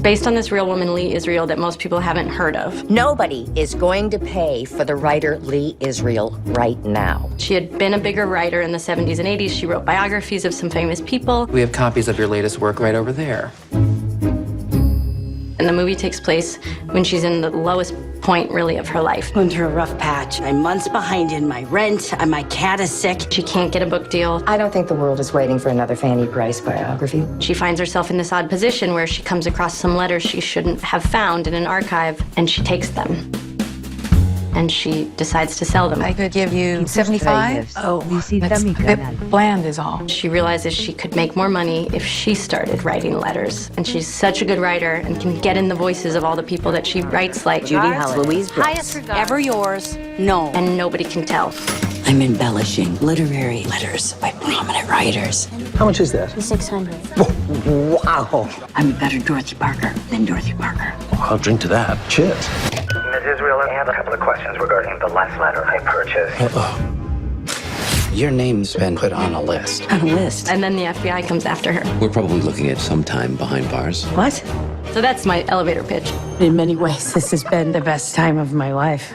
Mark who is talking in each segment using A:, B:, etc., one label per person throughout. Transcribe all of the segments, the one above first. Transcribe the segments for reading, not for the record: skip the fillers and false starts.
A: based on this real woman, Lee Israel, that most people haven't heard of.
B: Nobody is going to pay for the writer Lee Israel right now.
A: She had been a bigger writer in the 70s and 80s. She wrote biographies of some famous people.
C: We have copies of your latest work right over there.
A: And the movie takes place when she's in the lowest point, really, of her life.
D: Going through a rough patch. I'm months behind in my rent, and my cat is sick.
A: She can't get a book deal.
B: I don't think the world is waiting for another Fanny Price biography.
A: She finds herself in this odd position where she comes across some letters she shouldn't have found in an archive, and she takes them. And she decides to sell them.
E: I could give you 75.
A: Oh,
E: That's a bit bland is all.
A: she realizes she could make more money if she started writing letters. And she's such a good writer and can get in the voices of all the people that she writes like.
B: Judy Holland, Louise Brooks.
D: Ever yours, no.
A: And nobody can tell.
D: I'm embellishing literary letters by prominent writers.
F: How much is that?
D: 600.
F: Wow.
D: I'm a better Dorothy Parker than Dorothy Parker.
F: I'll drink to that. Cheers.
G: Ms. Israel, I have a couple of questions regarding the last letter I purchased.
H: Your name's been put on a list.
D: On a list.
A: And then the FBI comes after her.
H: We're probably looking at some time behind bars.
D: What?
A: So that's my elevator pitch.
E: In many ways, this has been the best time of my life.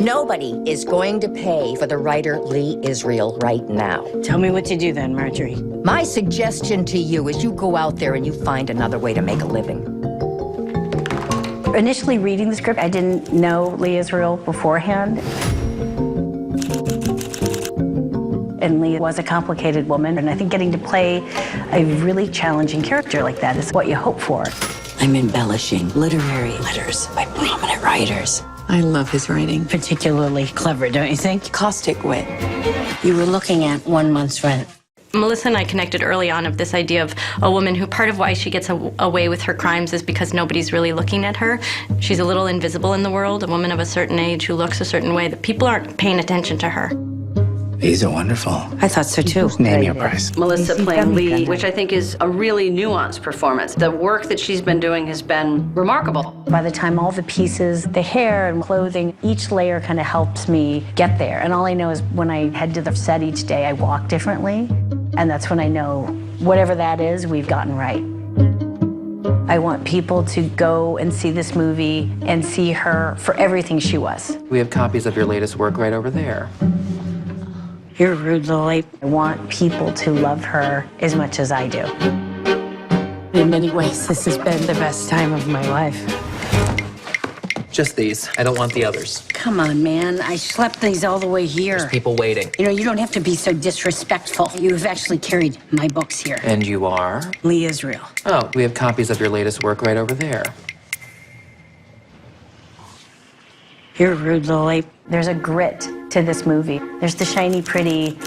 B: Nobody is going to pay for the writer Lee Israel right now.
D: Tell me what to do then, Marjorie.
B: My suggestion to you is you go out there and you find another way to make a living.
I: Initially reading the script, I didn't know Lee Israel beforehand. And Lee was a complicated woman, and I think getting to play a really challenging character like that is what you hope for.
D: I'm embellishing literary letters by prominent writers.
E: I love his writing.
D: Particularly clever, don't you think?
E: Caustic wit.
D: You were looking at 1 month's rent.
A: Melissa and I connected early on of this idea of a woman who part of why she gets away with her crimes is because nobody's really looking at her. She's a little invisible in the world, a woman of a certain age who looks a certain way that people aren't paying attention to her.
H: He's wonderful.
D: I thought so too.
H: Name your price.
J: Melissa playing Lee, which I think is a really nuanced performance. The work that she's been doing has been remarkable.
I: By the time all the pieces, the hair and clothing, each layer kind of helps me get there. And all I know is when I head to the set each day, I walk differently. And that's when I know whatever that is, we've gotten right. I want people to go and see this movie and see her for everything she was.
C: We have copies of your latest work right over there.
D: You're rude, Lily.
I: I want people to love her as much as I do.
E: In many ways, this has been the best time of my life.
C: Just these. I don't want the others.
D: Come on, man. I schlepped these all the way here.
C: There's people waiting.
D: You know, you don't have to be so disrespectful. You've actually carried my books here.
C: And you are?
D: Lee Israel.
C: Oh, we have copies of your latest work right over there.
D: You're rude, Lily.
I: There's a grit to this movie. There's the shiny, pretty,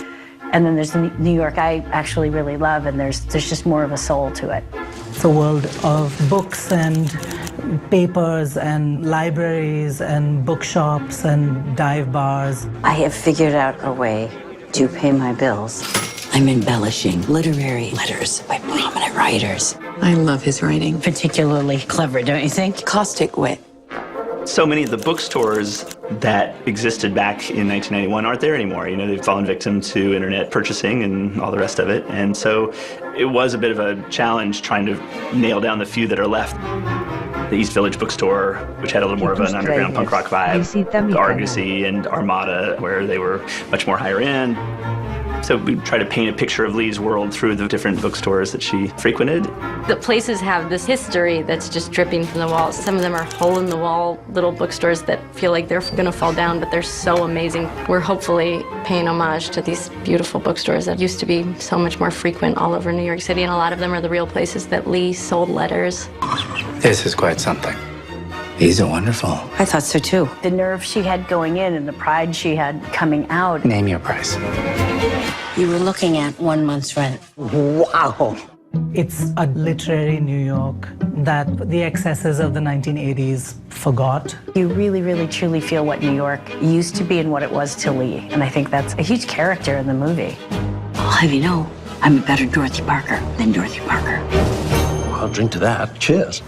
I: and then there's the New York I actually really love, and there's just more of a soul to it.
K: It's a world of books and papers and libraries and bookshops and dive bars.
D: I have figured out a way to pay my bills. I'm embellishing literary letters by prominent writers.
E: I love his writing.
D: Particularly clever, don't you think?
E: Caustic wit.
L: So many of the bookstores that existed back in 1991 aren't there anymore. You know, they've fallen victim to internet purchasing and all the rest of it. And so it was a bit of a challenge trying to nail down the few that are left. The East Village bookstore, which had a little more of an underground punk rock vibe. The Argosy and Armada, where they were much more higher end. So we try to paint a picture of Lee's world through the different bookstores that she frequented.
A: The places have this history that's just dripping from the walls. Some of them are hole-in-the-wall little bookstores that feel like they're gonna fall down, but they're so amazing. We're hopefully paying homage to these beautiful bookstores that used to be so much more frequent all over New York City, and a lot of them are the real places that Lee sold letters.
H: This is quite something. He's wonderful.
D: I thought so too.
I: The nerve she had going in and the pride she had coming out.
H: Name your price.
D: You were looking at 1 month's rent.
F: Wow.
K: It's a literary New York that the excesses of the 1980s forgot.
I: You really, really, truly feel what New York used to be and what it was to Lee. And I think that's a huge character in the movie.
D: I'll have you know, I'm a better Dorothy Parker than Dorothy Parker.
F: I'll drink to that. Cheers.